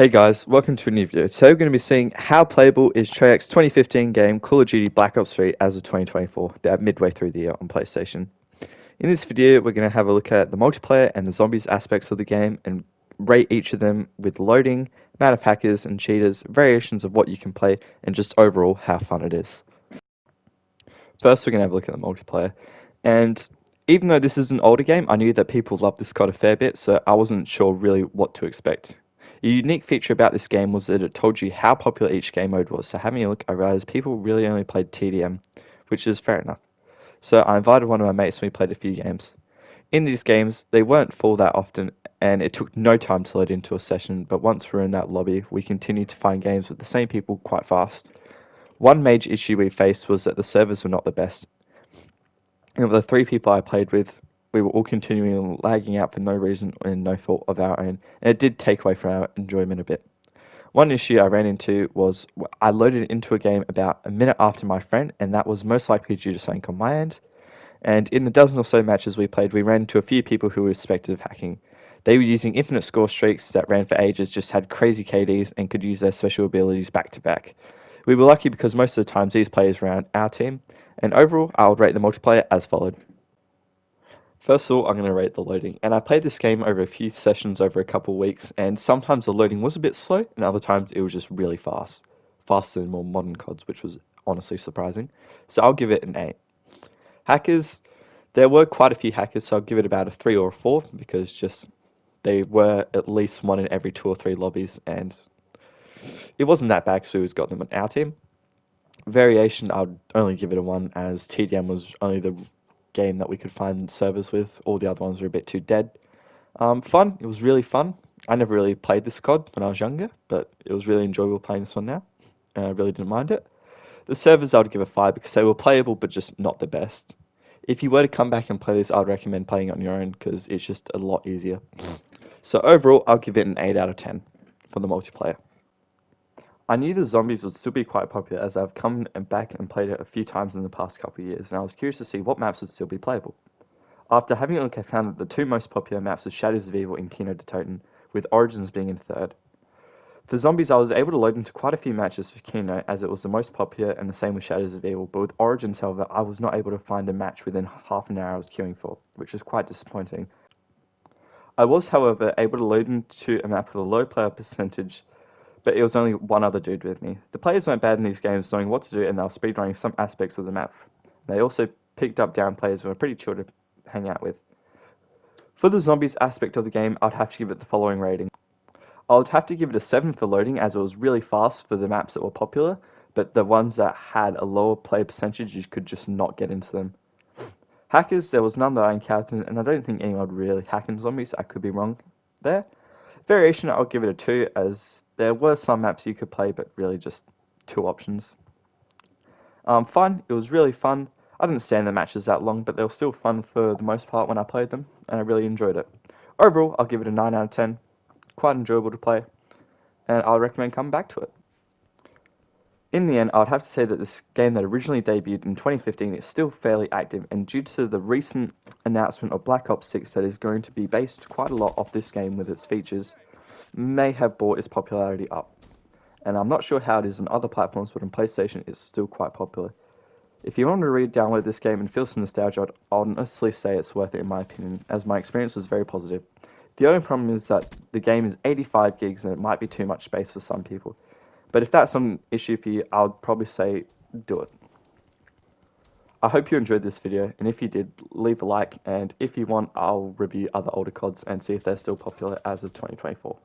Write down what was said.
Hey guys, welcome to a new video. Today we're going to be seeing how playable is Treyarch's 2015 game Call of Duty Black Ops 3 as of 2024, midway through the year on PlayStation. In this video we're going to have a look at the multiplayer and the zombies aspects of the game and rate each of them with loading, amount of hackers and cheaters, variations of what you can play, and just overall how fun it is. First we're going to have a look at the multiplayer, and even though this is an older game, I knew that people loved this COD a fair bit, so I wasn't sure really what to expect. A unique feature about this game was that it told you how popular each game mode was, so having a look, I realized people really only played TDM, which is fair enough. So I invited one of my mates and we played a few games. In these games, they weren't full that often, and it took no time to load into a session, but once we were in that lobby, we continued to find games with the same people quite fast. One major issue we faced was that the servers were not the best, and of the 3 people I played with, we were all continuing lagging out for no reason and no fault of our own, and it did take away from our enjoyment a bit. One issue I ran into was I loaded into a game about a minute after my friend, and that was most likely due to something on my end. And in the dozen or so matches we played, we ran into a few people who were suspected of hacking. They were using infinite score streaks that ran for ages, just had crazy KDs, and could use their special abilities back to back. We were lucky because most of the times these players were on our team, and overall I would rate the multiplayer as followed. First of all, I'm going to rate the loading, and I played this game over a few sessions over a couple of weeks, and sometimes the loading was a bit slow, and other times it was just really fast. Faster than more modern CODs, which was honestly surprising. So I'll give it an 8. Hackers, there were quite a few hackers, so I'll give it about a 3 or a 4, because just they were at least one in every 2 or 3 lobbies, and it wasn't that bad because we always got them on our team. Variation, I'd only give it a 1, as TDM was only the game that we could find servers with. All the other ones were a bit too dead. Fun, it was really fun. I never really played this COD when I was younger, but it was really enjoyable playing this one now, and I really didn't mind it. The servers I would give a 5 because they were playable but just not the best. If you were to come back and play this, I'd recommend playing it on your own because it's just a lot easier. So overall, I'll give it an 8 out of 10 for the multiplayer. I knew the zombies would still be quite popular as I've come back and played it a few times in the past couple of years, and I was curious to see what maps would still be playable. After having a look, I found that the 2 most popular maps were Shadows of Evil and Kino de Toten, with Origins being in 3rd. For zombies, I was able to load into quite a few matches for Kino as it was the most popular, and the same with Shadows of Evil, but with Origins, however, I was not able to find a match within half an hour I was queuing for, which was quite disappointing. I was, however, able to load into a map with a low player percentage, but it was only one other dude with me. The players weren't bad in these games knowing what to do, and they were speedrunning some aspects of the map. They also picked up down players who were pretty chill to hang out with. For the zombies aspect of the game, I'd have to give it the following rating. I would have to give it a 7 for loading as it was really fast for the maps that were popular, but the ones that had a lower player percentage, you could just not get into them. Hackers, there was none that I encountered, and I don't think anyone would really hack in zombies. I could be wrong there. Variation, I'll give it a 2, as there were some maps you could play, but really just 2 options. Fun, it was really fun. I didn't stand the matches that long, but they were still fun for the most part when I played them, and I really enjoyed it. Overall, I'll give it a 9 out of 10. Quite enjoyable to play, and I'll recommend coming back to it. In the end, I would have to say that this game that originally debuted in 2015 is still fairly active, and due to the recent announcement of Black Ops 6 that is going to be based quite a lot off this game with its features, may have brought its popularity up. And I'm not sure how it is on other platforms, but on PlayStation it's still quite popular. If you want to re-download this game and feel some nostalgia, I'd honestly say it's worth it in my opinion, as my experience was very positive. The only problem is that the game is 85 gigs and it might be too much space for some people. But if that's an issue for you, I would probably say do it. I hope you enjoyed this video, and if you did, leave a like, and if you want, I'll review other older CODs and see if they're still popular as of 2024.